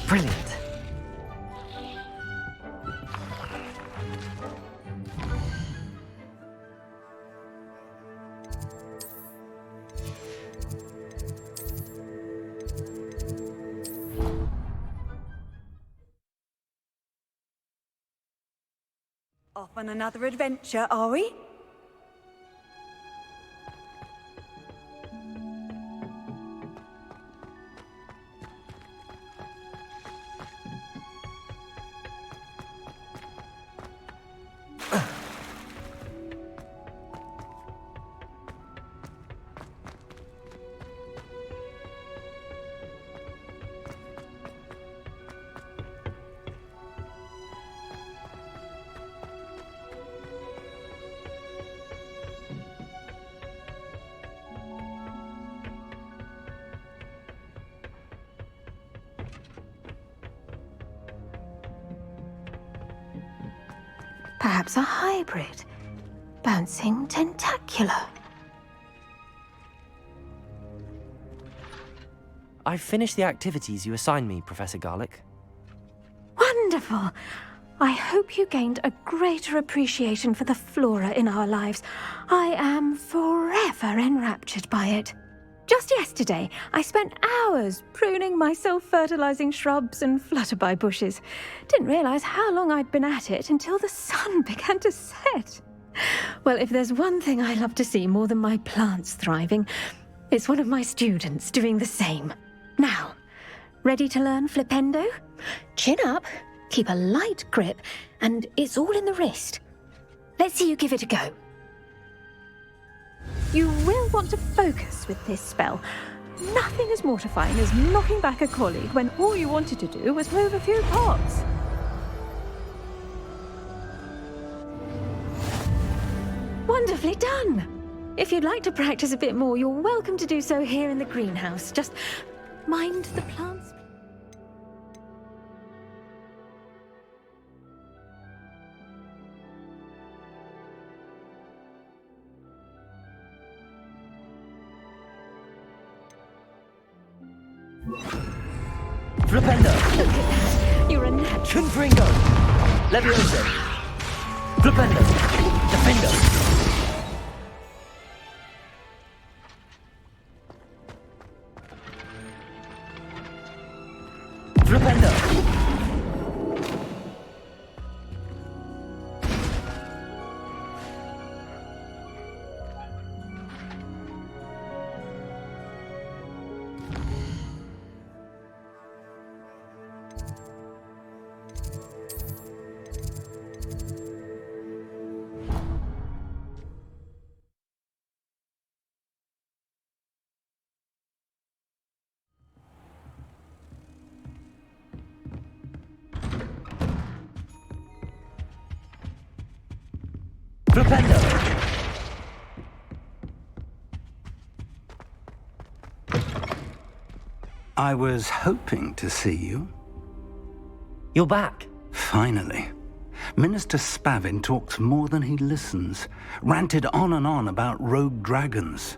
Brilliant. Off on another adventure, are we? Perhaps a hybrid. Bouncing tentacular. I've finished the activities you assigned me, Professor Garlick. Wonderful! I hope you gained a greater appreciation for the flora in our lives. I am forever enraptured by it. Just yesterday, I spent hours pruning my self-fertilizing shrubs and flutterby bushes. Didn't realize how long I'd been at it until the sun began to set. Well, if there's one thing I love to see more than my plants thriving, it's one of my students doing the same. Now, ready to learn flipendo? Chin up, keep a light grip, and it's all in the wrist. Let's see you give it a go. You will want to focus with this spell. Nothing as mortifying as knocking back a colleague when all you wanted to do was move a few pots. Wonderfully done! If you'd like to practice a bit more, you're welcome to do so here in the greenhouse. Just mind the plants. Flipendo! Look at that. You're a natural. Confringo! Levioso! Flipendo! Defendo! Flipendo! Flipendo! I was hoping to see you. You're back. Finally. Minister Spavin talks more than he listens. Ranted on and on about rogue dragons.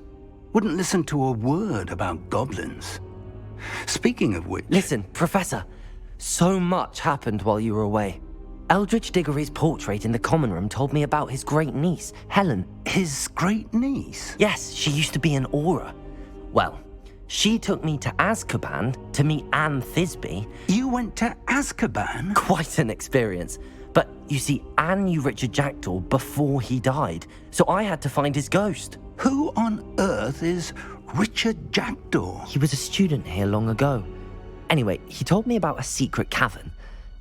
Wouldn't listen to a word about goblins. Speaking of which... Listen, Professor. So much happened while you were away. Eldridge Diggory's portrait in the common room told me about his great niece, Helen. His great niece? Yes, she used to be an Auror. Well, she took me to Azkaban to meet Anne Thisbe. You went to Azkaban? Quite an experience. But you see, Anne knew Richard Jackdaw before he died, so I had to find his ghost. Who on earth is Richard Jackdaw? He was a student here long ago. Anyway, he told me about a secret cavern.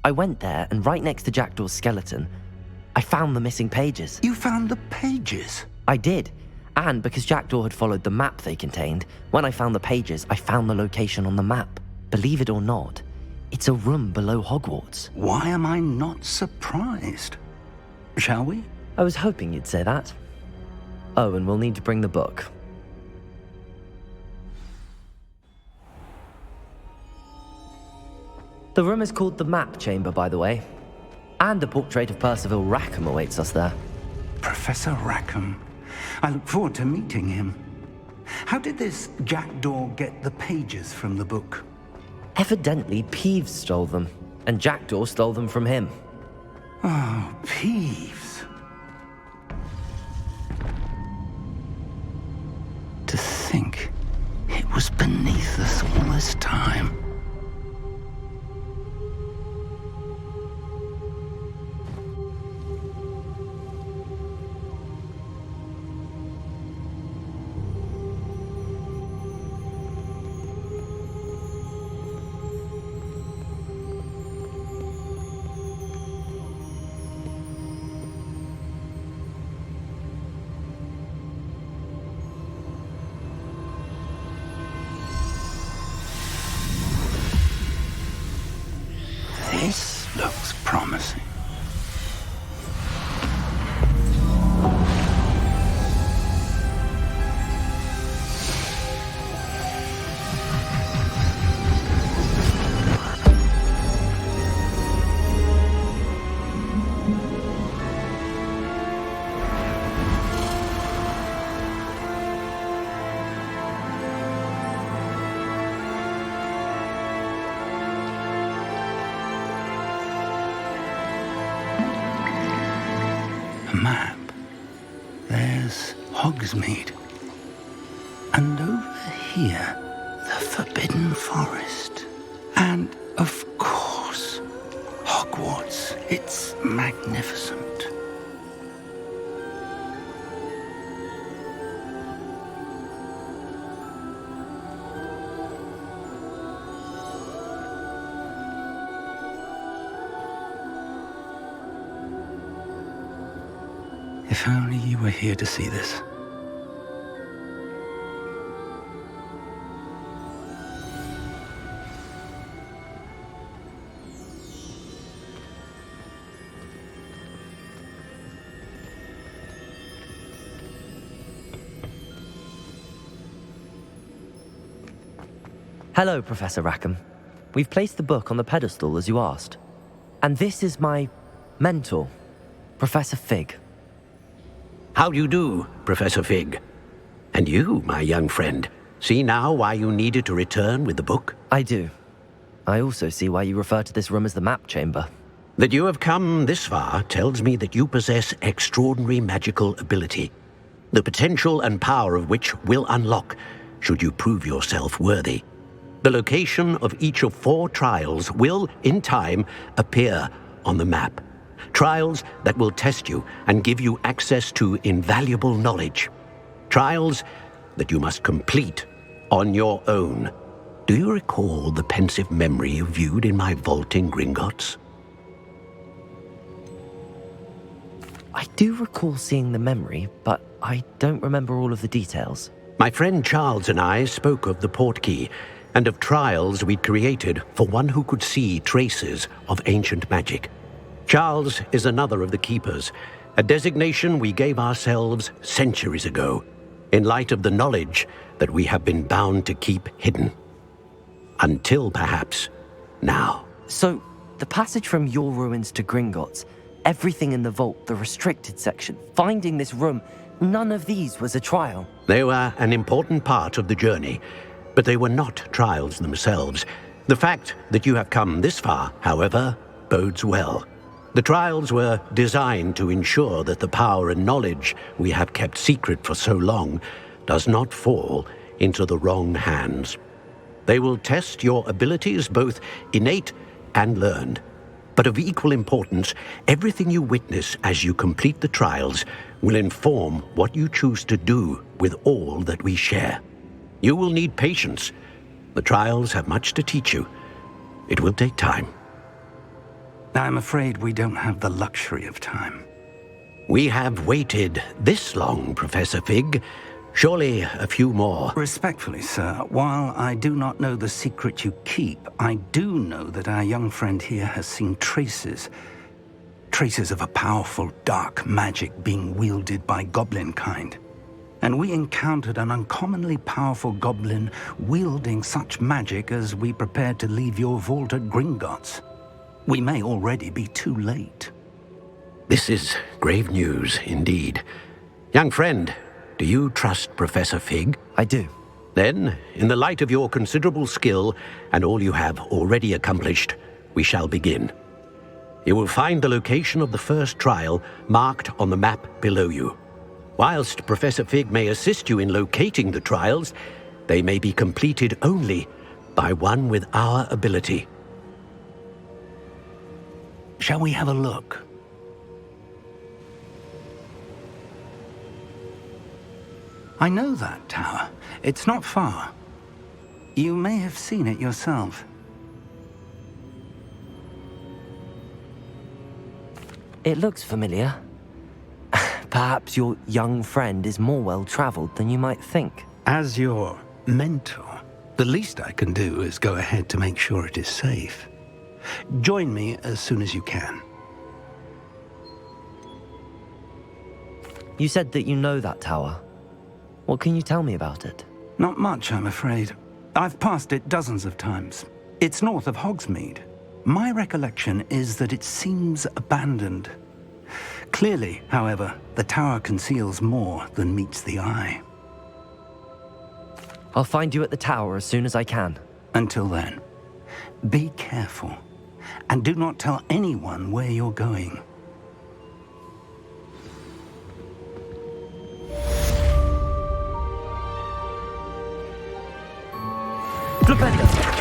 I went there, and right next to Jackdaw's skeleton, I found the missing pages. You found the pages? I did. And because Jackdaw had followed the map they contained, when I found the pages, I found the location on the map. Believe it or not, it's a room below Hogwarts. Why am I not surprised? Shall we? I was hoping you'd say that. Oh, and we'll need to bring the book. The room is called the Map Chamber, by the way. And a portrait of Percival Rackham awaits us there. Professor Rackham. I look forward to meeting him. How did this Jackdaw get the pages from the book? Evidently, Peeves stole them, and Jackdaw stole them from him. Oh, Peeves. To think it was beneath us all this time. This looks promising. A map. There's Hogsmeade. And over here, the Forbidden Forest. And, of course, Hogwarts. It's magnificent. If only you were here to see this. Hello, Professor Rackham. We've placed the book on the pedestal as you asked. And this is my mentor, Professor Fig. How do you do, Professor Fig? And you, my young friend, see now why you needed to return with the book? I do. I also see why you refer to this room as the map chamber. That you have come this far tells me that you possess extraordinary magical ability, the potential and power of which will unlock should you prove yourself worthy. The location of each of 4 trials will, in time, appear on the map. Trials that will test you and give you access to invaluable knowledge. Trials that you must complete on your own. Do you recall the pensive memory you viewed in my vault in Gringotts? I do recall seeing the memory, but I don't remember all of the details. My friend Charles and I spoke of the Portkey and of trials we'd created for one who could see traces of ancient magic. Charles is another of the Keepers, a designation we gave ourselves centuries ago, in light of the knowledge that we have been bound to keep hidden. Until, perhaps, now. So, the passage from your ruins to Gringotts, everything in the vault, the restricted section, finding this room, none of these was a trial. They were an important part of the journey, but they were not trials themselves. The fact that you have come this far, however, bodes well. The trials were designed to ensure that the power and knowledge we have kept secret for so long does not fall into the wrong hands. They will test your abilities, both innate and learned. But of equal importance, everything you witness as you complete the trials will inform what you choose to do with all that we share. You will need patience. The trials have much to teach you. It will take time. I'm afraid we don't have the luxury of time. We have waited this long, Professor Fig. Surely a few more. Respectfully, sir, while I do not know the secret you keep, I do know that our young friend here has seen traces of a powerful dark magic being wielded by goblin kind. And we encountered an uncommonly powerful goblin wielding such magic as we prepared to leave your vault at Gringotts. We may already be too late. This is grave news indeed. Young friend, do you trust Professor Fig? I do. Then, in the light of your considerable skill and all you have already accomplished, we shall begin. You will find the location of the first trial marked on the map below you. Whilst Professor Fig may assist you in locating the trials, they may be completed only by one with our ability. Shall we have a look? I know that tower. It's not far. You may have seen it yourself. It looks familiar. Perhaps your young friend is more well-traveled than you might think. As your mentor, the least I can do is go ahead to make sure it is safe. Join me as soon as you can. You said that you know that tower. What can you tell me about it? Not much, I'm afraid. I've passed it dozens of times. It's north of Hogsmeade. My recollection is that it seems abandoned. Clearly, however, the tower conceals more than meets the eye. I'll find you at the tower as soon as I can. Until then, be careful, and do not tell anyone where you're going. Flipendo!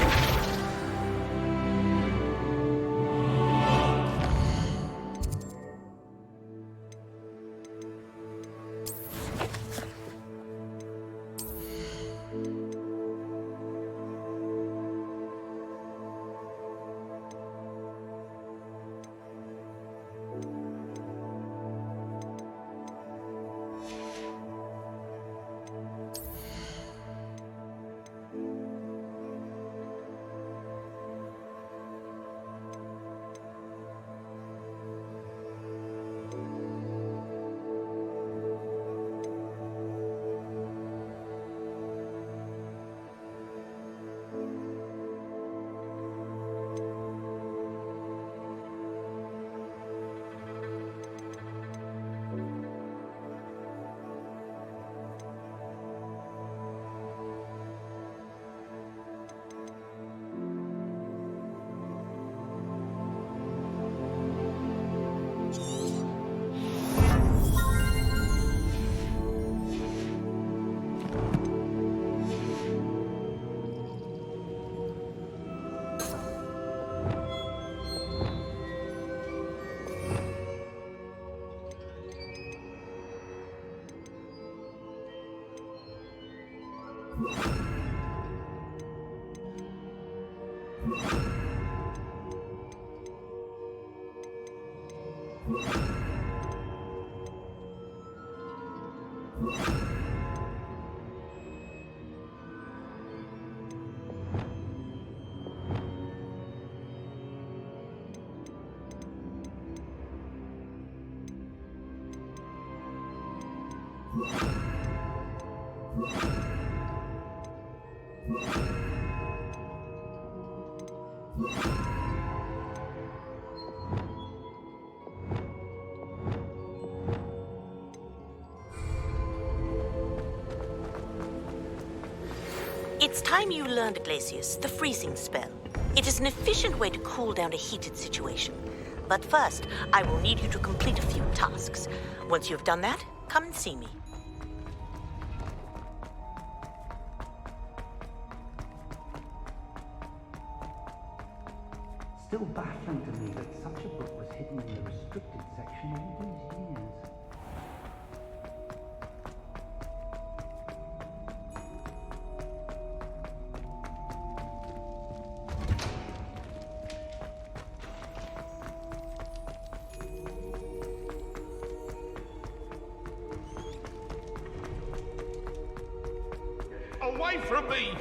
It's time you learned, Glacius, the freezing spell. It is an efficient way to cool down a heated situation. But first, I will need you to complete a few tasks. Once you have done that, come and see me. Still baffling to me that such a book was hidden in the restricted section all these years. Away from me!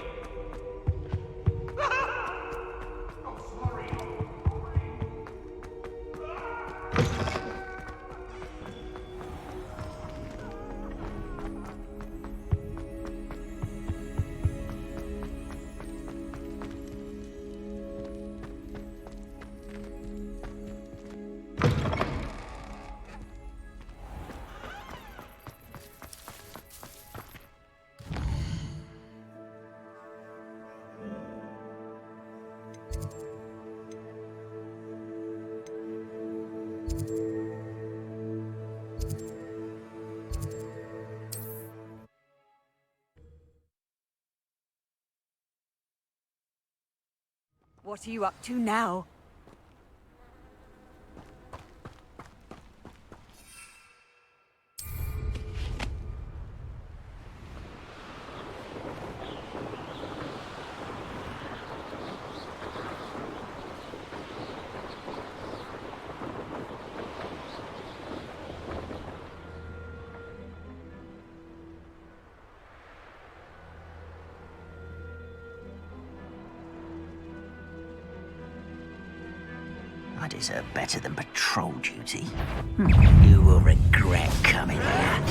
What are you up to now? I deserve better than patrol duty. You will regret coming here.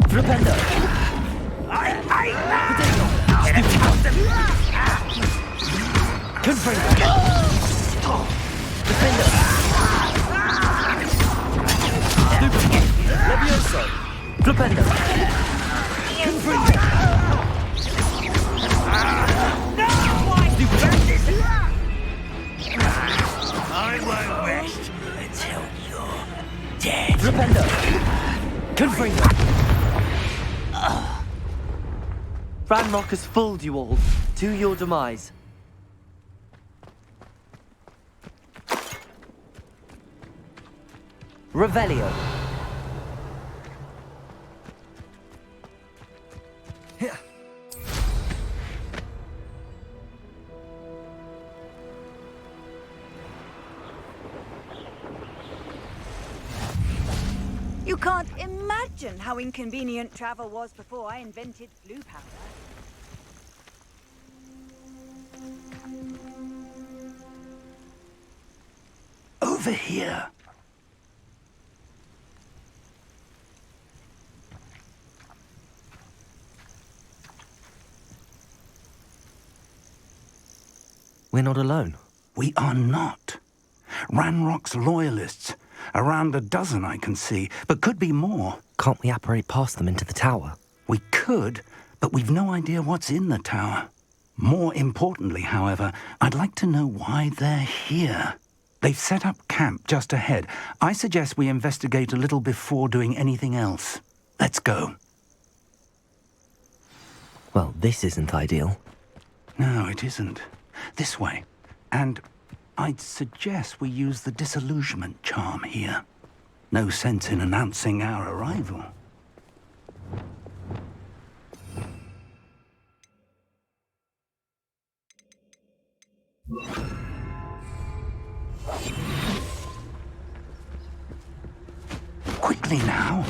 Flipendo! Confringo! Defendo! Levioso! Flipendo! Confringo! I won't rest until you're dead. Flipendo! Confringo! Ranrock has fooled you all to your demise. Revelio. You can't imagine how inconvenient travel was before I invented blue powder. Over here. We're not alone. We are not. Ranrock's loyalists. Around a dozen I can see, but could be more. Can't we apparate past them into the tower? We could, but we've no idea what's in the tower. More importantly, however, I'd like to know why they're here. They've set up camp just ahead. I suggest we investigate a little before doing anything else. Let's go. Well, this isn't ideal. No, it isn't. This way. And I'd suggest we use the disillusionment charm here. No sense in announcing our arrival. Quickly now.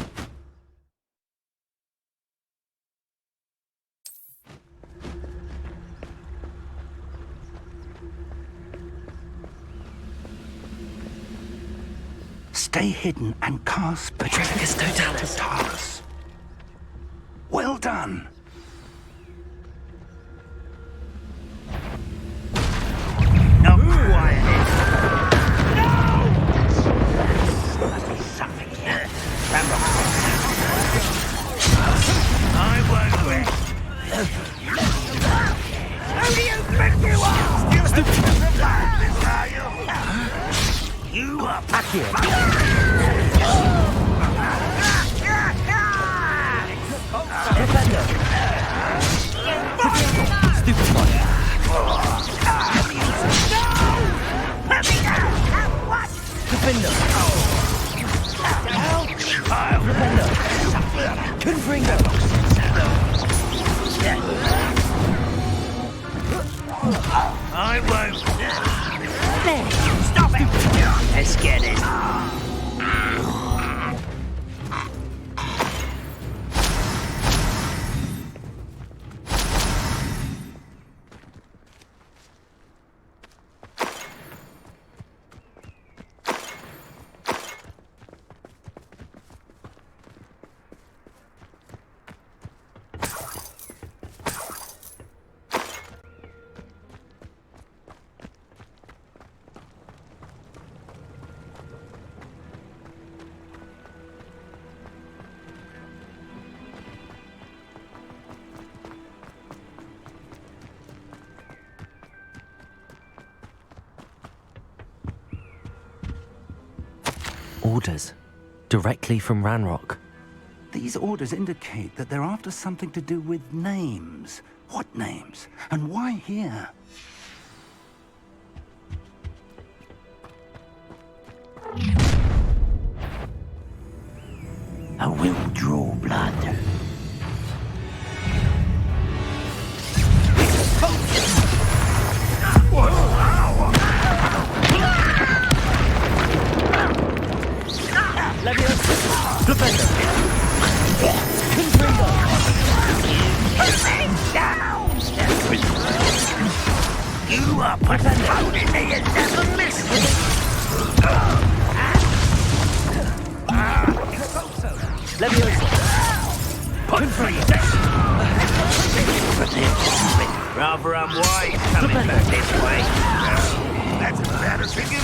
Stay hidden and cast Petrificus Totalis. Well done. No quiet. No! Must be something here. I won't rest. Who do you think you are? Stupid. Are you? You are back here. Defender! Stupid one. Defender! Defender! Confringo! I won't. Stop it! Let's get it. Orders. Directly from Ranrock. These orders indicate that they're after something to do with names. What names? And why here? draw blood. You are postponing me and never listening. Rather unwise coming back this way. That's about as big as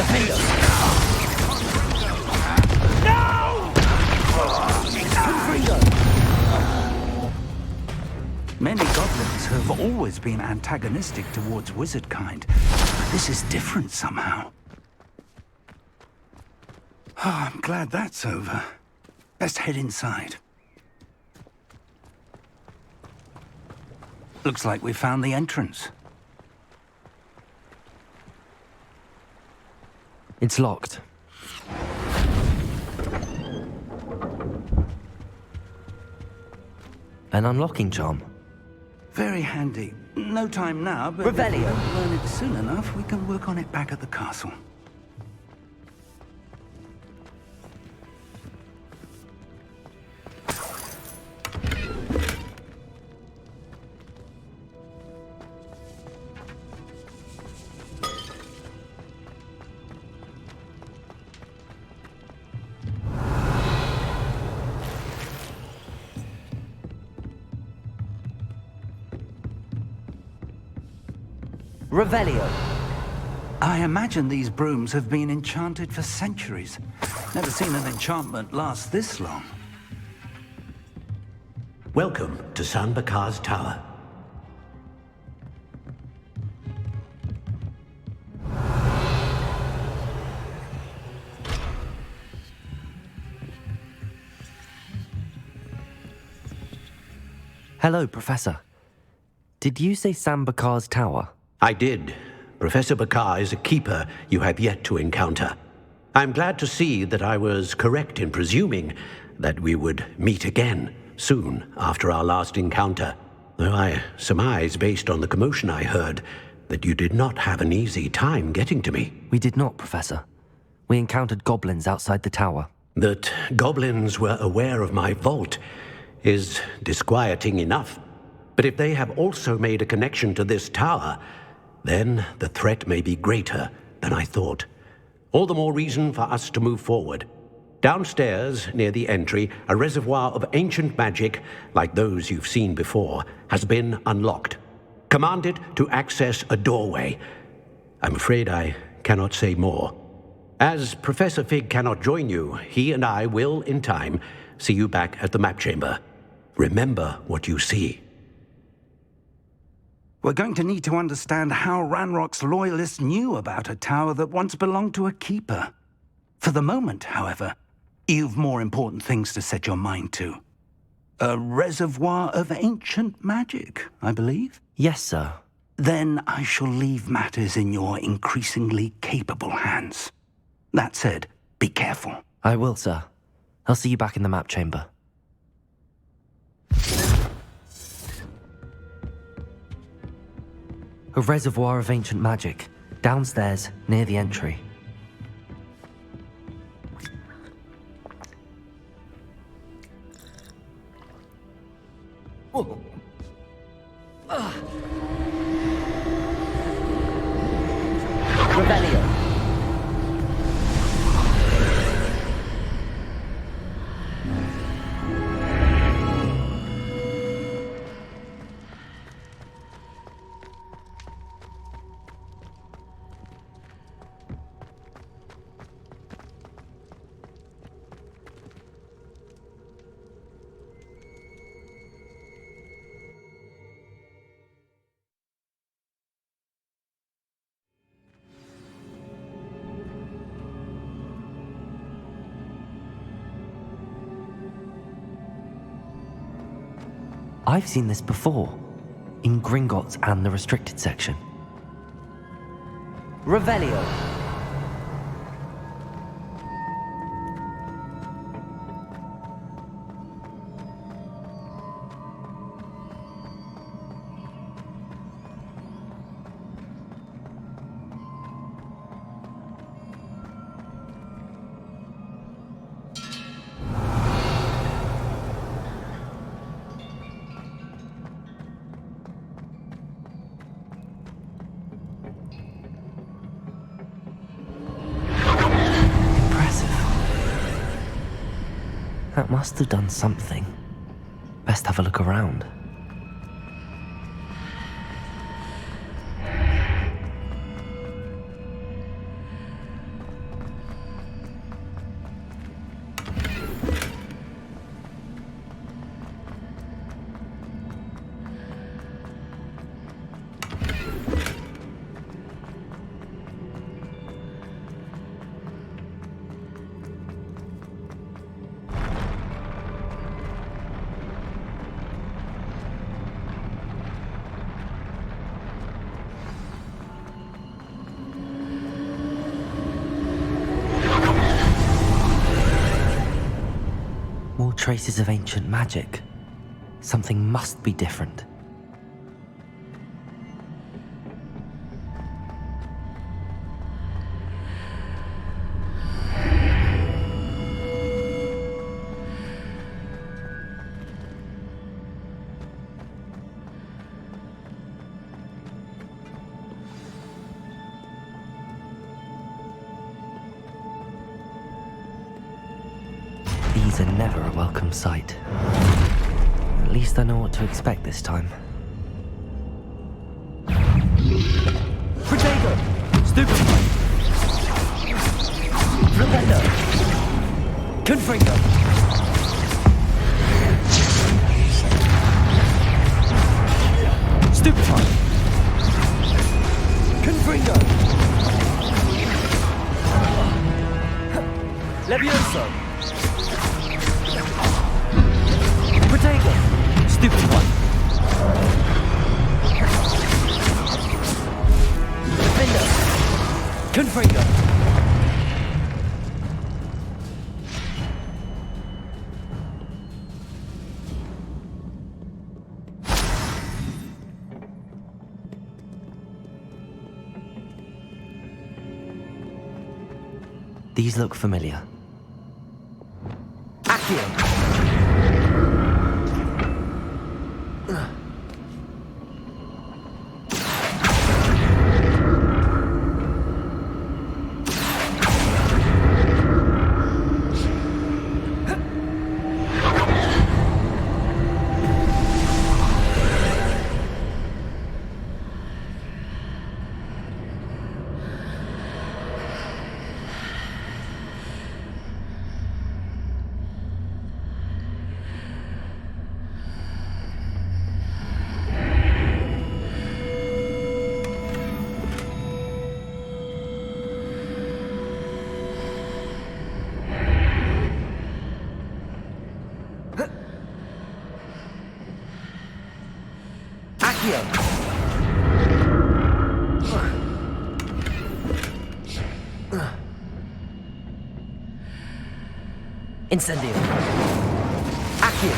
Many goblins have always been antagonistic towards wizard kind, but this is different somehow. Oh, I'm glad that's over. Let's head inside. Looks like we found the entrance. It's locked. An unlocking charm. Very handy. No time now, but Revelio. if we learn it soon enough, we can work on it back at the castle. Revelio. I imagine these brooms have been enchanted for centuries. Never seen an enchantment last this long. Welcome to San Bakar's Tower. Hello, Professor. Did you say San Bakar's Tower? I did. Professor Bakar is a keeper you have yet to encounter. I'm glad to see that I was correct in presuming that we would meet again soon after our last encounter, though I surmise, based on the commotion I heard, that you did not have an easy time getting to me. We did not, Professor. We encountered goblins outside the tower. That goblins were aware of my vault is disquieting enough. But if they have also made a connection to this tower, then the threat may be greater than I thought. All the more reason for us to move forward. Downstairs, near the entry, a reservoir of ancient magic, like those you've seen before, has been unlocked. Command it to access a doorway. I'm afraid I cannot say more. As Professor Fig cannot join you, he and I will, in time, see you back at the map chamber. Remember what you see. We're going to need to understand how Ranrock's loyalists knew about a tower that once belonged to a keeper. For the moment, however, you've more important things to set your mind to. A reservoir of ancient magic, I believe? Yes, sir. Then I shall leave matters in your increasingly capable hands. That said, be careful. I will, sir. I'll see you back in the map chamber. A reservoir of ancient magic, downstairs, near the entry. Revelio. I've seen this before, in Gringotts and the restricted section. Revelio. must have done something. Best have a look around. More traces of ancient magic. Something must be different. These are never a welcome sight. At least I know what to expect this time. Protego! Stupefy! Flipendo! Confringo! Stupefy! Confringo! Levioso! Protego! Stupefy! Defender! Confringo! These look familiar. Accio! Incendio. Accio.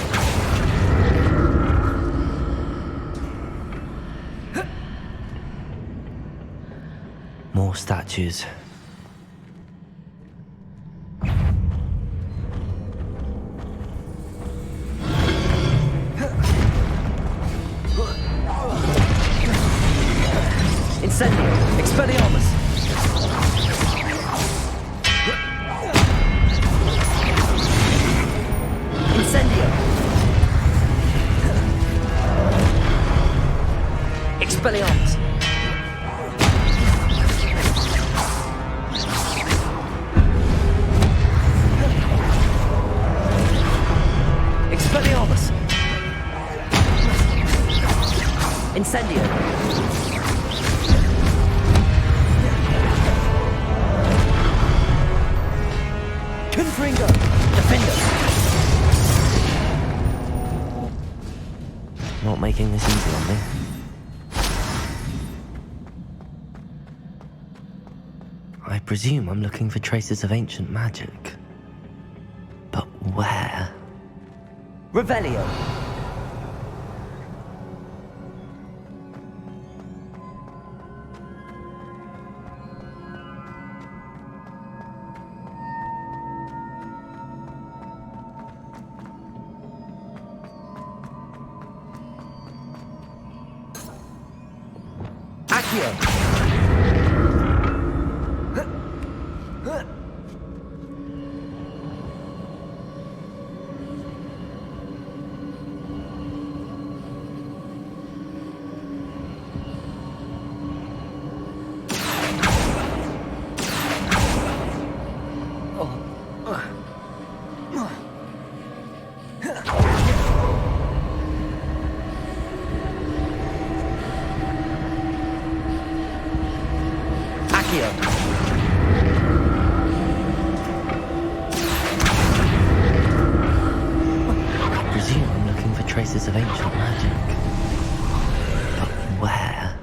More statues. Incendio! Expelliarmus! Incendio! Expelliarmus! Expelliarmus! Incendio! Confringo! Defender! Not making this easy on me. I presume I'm looking for traces of ancient magic. But where? Revelio! Accio! Accio. I presume I'm looking for traces of ancient magic. But where?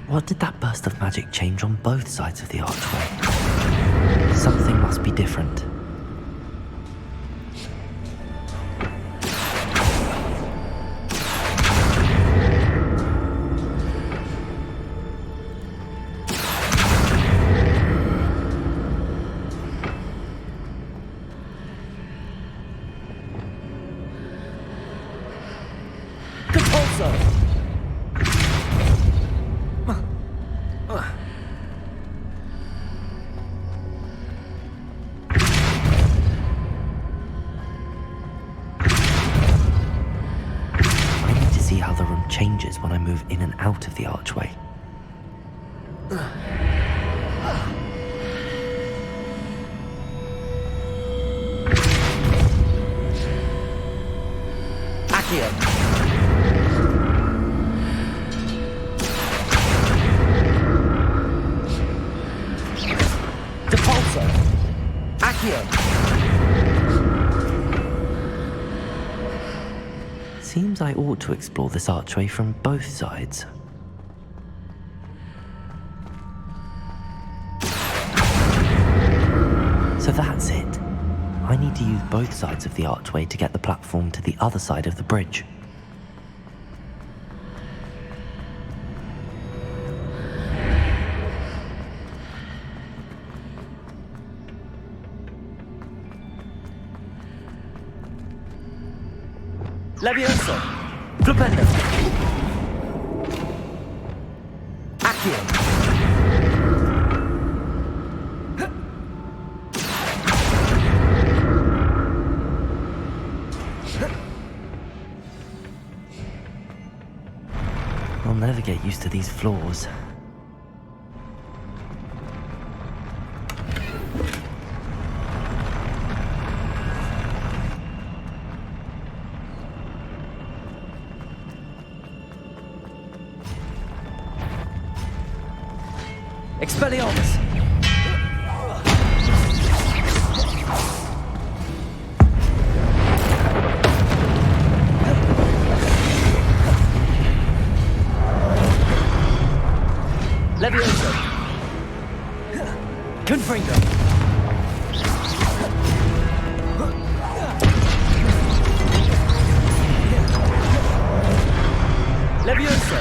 What did that burst of magic change on both sides of the archway? Something must be different. Changes when I move in and out of the archway. Accio. Depulso. Accio. Seems I ought to explore this archway from both sides. So that's it. I need to use both sides of the archway to get the platform to the other side of the bridge. Levioso. Flipendo. Accio. I'll never get used to these floors. Expelliarmus! Levioso! Confringo! Levioso!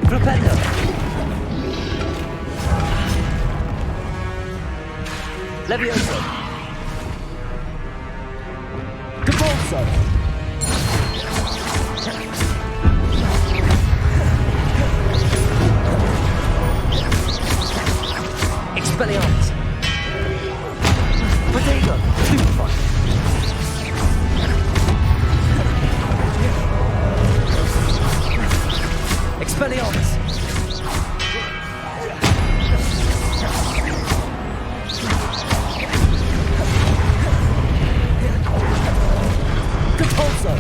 Flipendo! Levioso! Depulso! Expelliarmus! Protego! Stupefy! Expelliarmus! Depulso!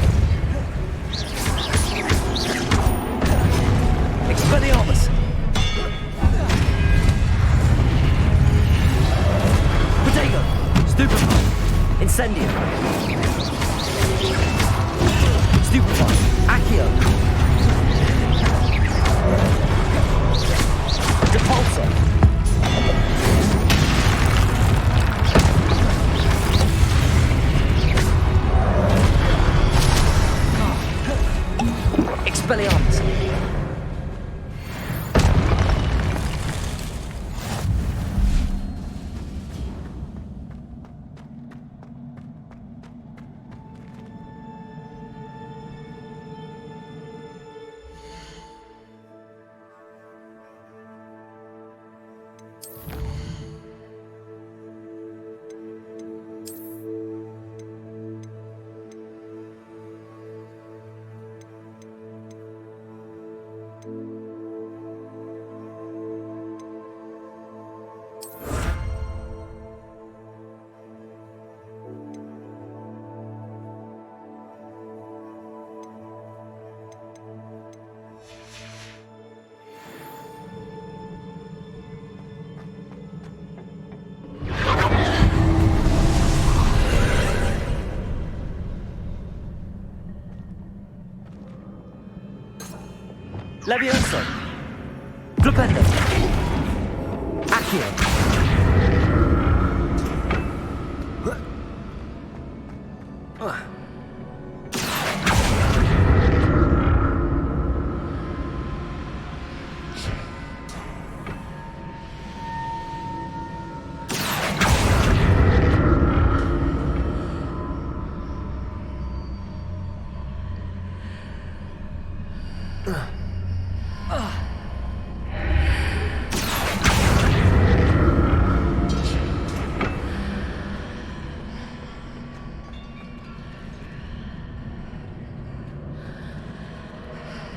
Expelliarmus! Protego! Stupefy! Incendio! Expelliarmus! Levioso! Flipendo! Accio!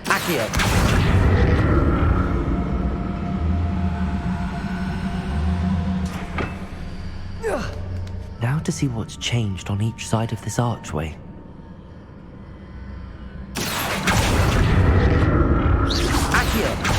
Accio! Now to see what's changed on each side of this archway. Accio!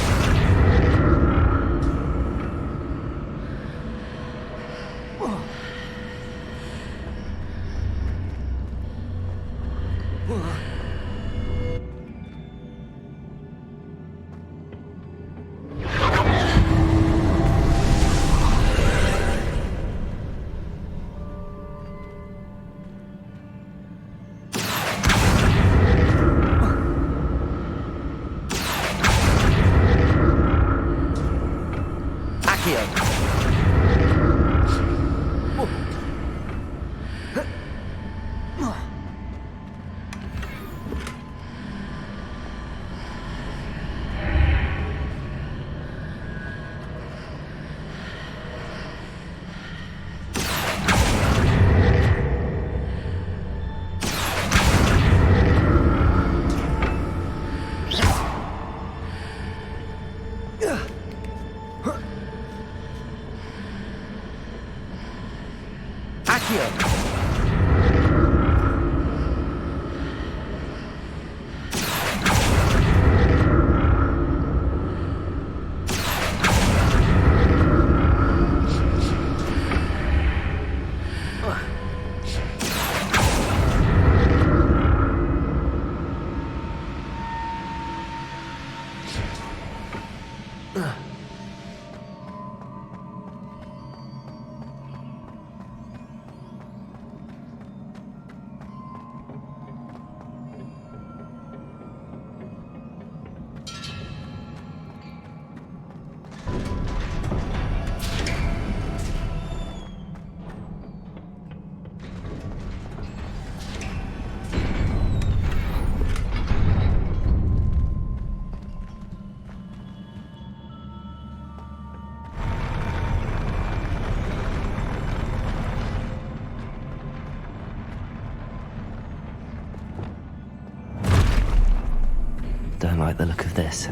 Don't like the look of this.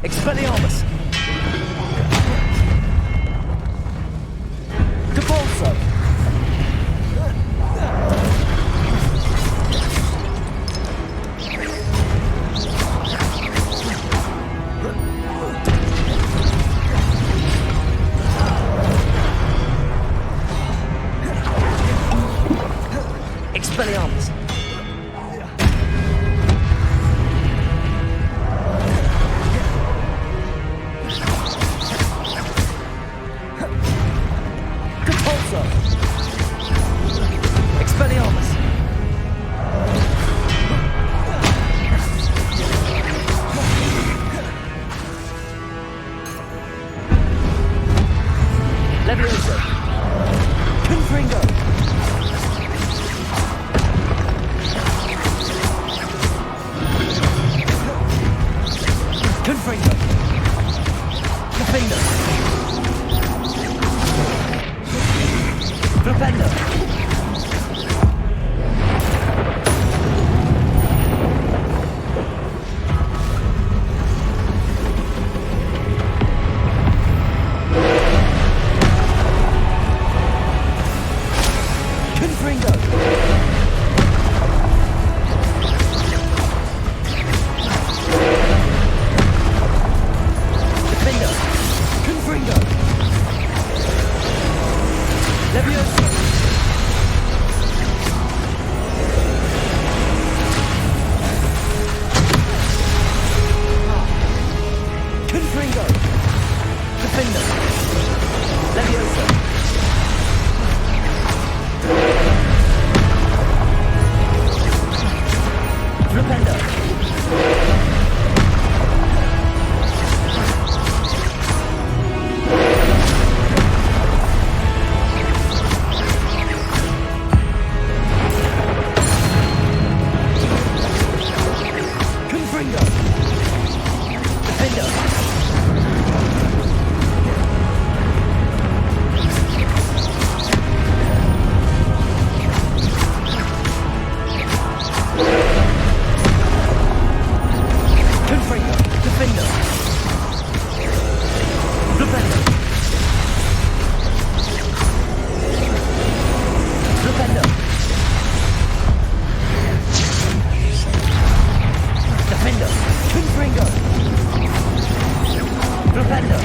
Expelliarmus! Devolso! Expelliarmus! Levioso! Confringo! Confringo! Defender! Flipendo! Confringo! Defender! Confringo! Levioso! Confringo! Defender! Levioso! Flipendo! Confringo! Defender! Confringo! Defender! Flipendo! Flipendo! Defender! Confringo! Flipendo!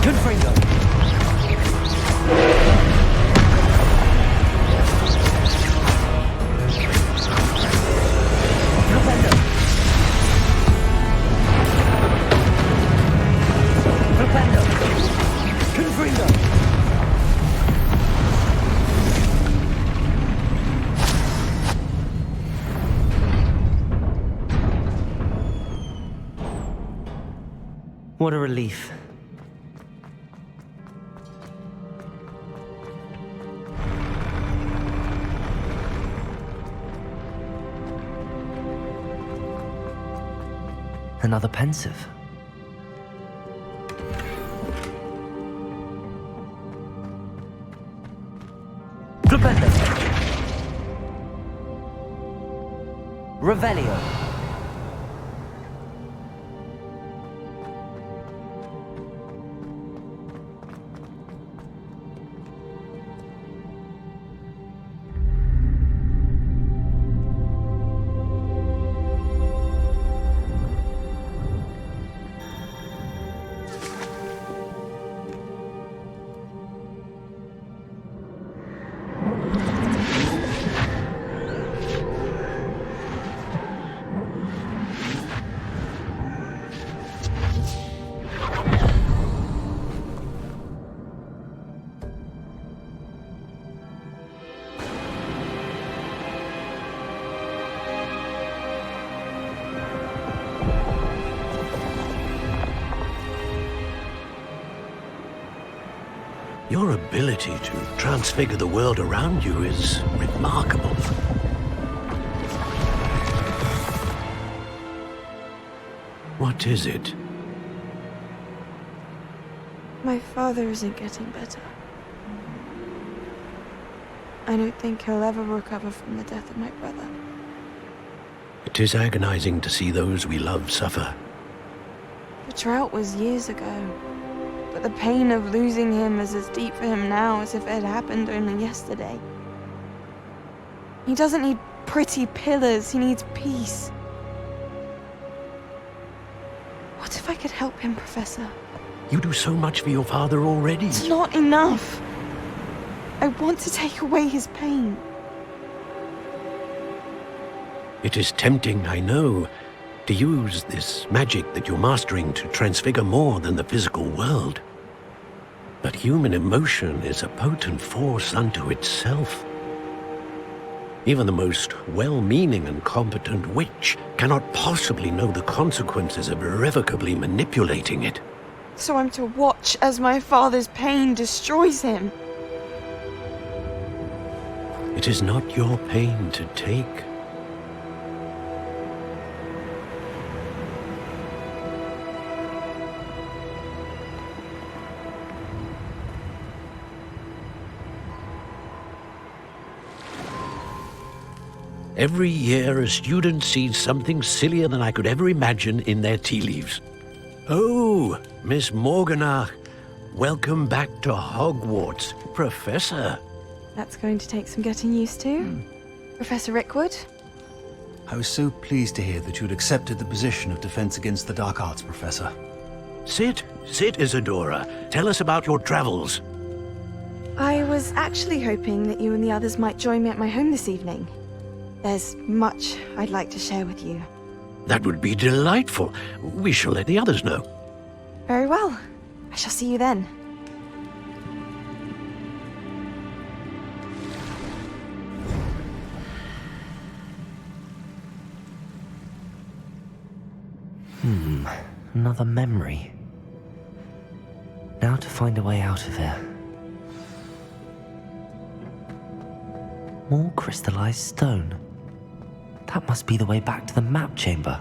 Confringo! Flipendo! Flipendo! Confringo! What a relief. Another pensive. Flipendo! Revelio! Your ability to transfigure the world around you is remarkable. What is it? My father isn't getting better. I don't think he'll ever recover from the death of my brother. It is agonizing to see those we love suffer. The drought was years ago, but the pain of losing him is as deep for him now as if it had happened only yesterday. He doesn't need pretty pillars, he needs peace. What if I could help him, Professor? You do so much for your father already. It's not enough. I want to take away his pain. It is tempting, I know, to use this magic that you're mastering to transfigure more than the physical world. But human emotion is a potent force unto itself. Even the most well-meaning and competent witch cannot possibly know the consequences of irrevocably manipulating it. So I'm to watch as my father's pain destroys him. It is not your pain to take. Every year, a student sees something sillier than I could ever imagine in their tea leaves. Oh, Miss Morganach, welcome back to Hogwarts, Professor. That's going to take some getting used to. Professor Rickwood? I was so pleased to hear that you had accepted the position of Defense Against the Dark Arts, Professor. Sit, Isadora. Tell us about your travels. I was actually hoping that you and the others might join me at my home this evening. There's much I'd like to share with you. That would be delightful. We shall let the others know. Very well. I shall see you then. Another memory. Now to find a way out of here. More crystallized stone. That must be the way back to the map chamber.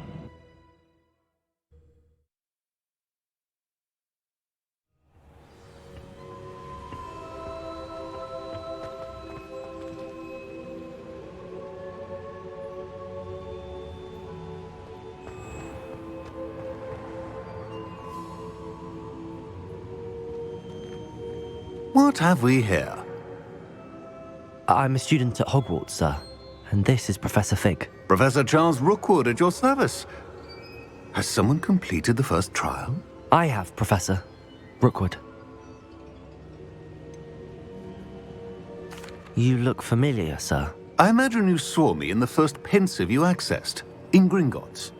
What have we here? I'm a student at Hogwarts, sir, and this is Professor Fig. Professor Charles Rookwood at your service. Has someone completed the first trial? I have, Professor Rookwood. You look familiar, sir. I imagine you saw me in the first pensive you accessed, in Gringotts.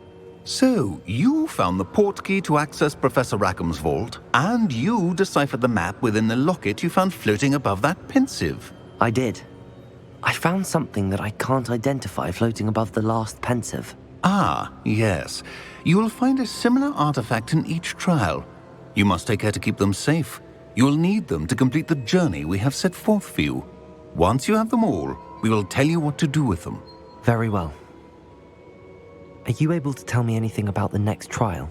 So, you found the portkey to access Professor Rackham's vault, and you deciphered the map within the locket you found floating above that pensive. I did. I found something that I can't identify floating above the last pensive. Ah, yes. You will find a similar artifact in each trial. You must take care to keep them safe. You will need them to complete the journey we have set forth for you. Once you have them all, we will tell you what to do with them. Very well. Are you able to tell me anything about the next trial?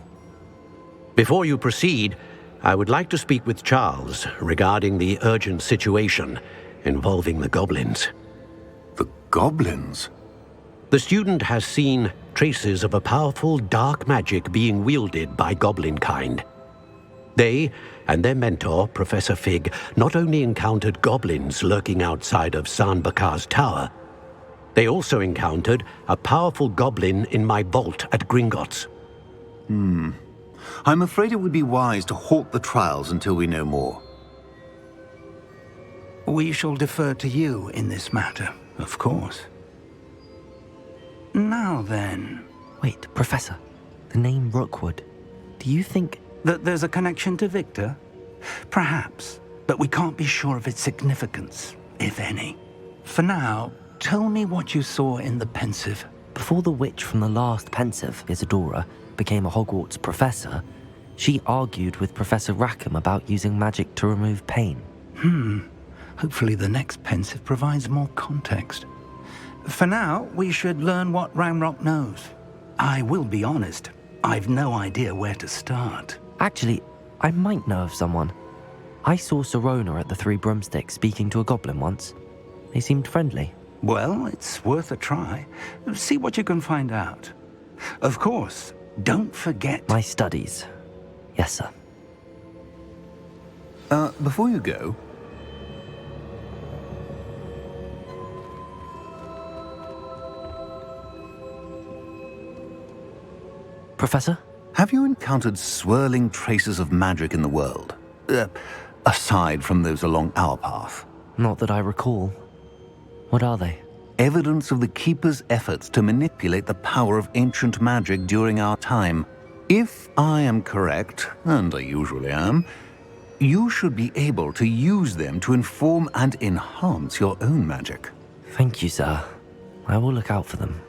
Before you proceed, I would like to speak with Charles regarding the urgent situation involving the goblins. The goblins? The student has seen traces of a powerful dark magic being wielded by goblin kind. They and their mentor, Professor Fig, not only encountered goblins lurking outside of San Bakar's tower, they also encountered a powerful goblin in my vault at Gringotts. I'm afraid it would be wise to halt the trials until we know more. We shall defer to you in this matter, of course. Now then... Wait, Professor. The name Rookwood. Do you think... that there's a connection to Victor? Perhaps, but we can't be sure of its significance, if any. For now, tell me what you saw in the pensive. Before the witch from the last pensive, Isadora, became a Hogwarts professor, she argued with Professor Rackham about using magic to remove pain. Hopefully the next pensive provides more context. For now, we should learn what Ranrock knows. I will be honest, I've no idea where to start. Actually, I might know of someone. I saw Serona at the Three Broomsticks speaking to a goblin once. They seemed friendly. Well, it's worth a try. See what you can find out. Of course, don't forget... My studies. Yes, sir. Before you go... Professor? Have you encountered swirling traces of magic in the world? Aside from those along our path? Not that I recall. What are they? Evidence of the Keeper's efforts to manipulate the power of ancient magic during our time. If I am correct, and I usually am, you should be able to use them to inform and enhance your own magic. Thank you, sir. I will look out for them.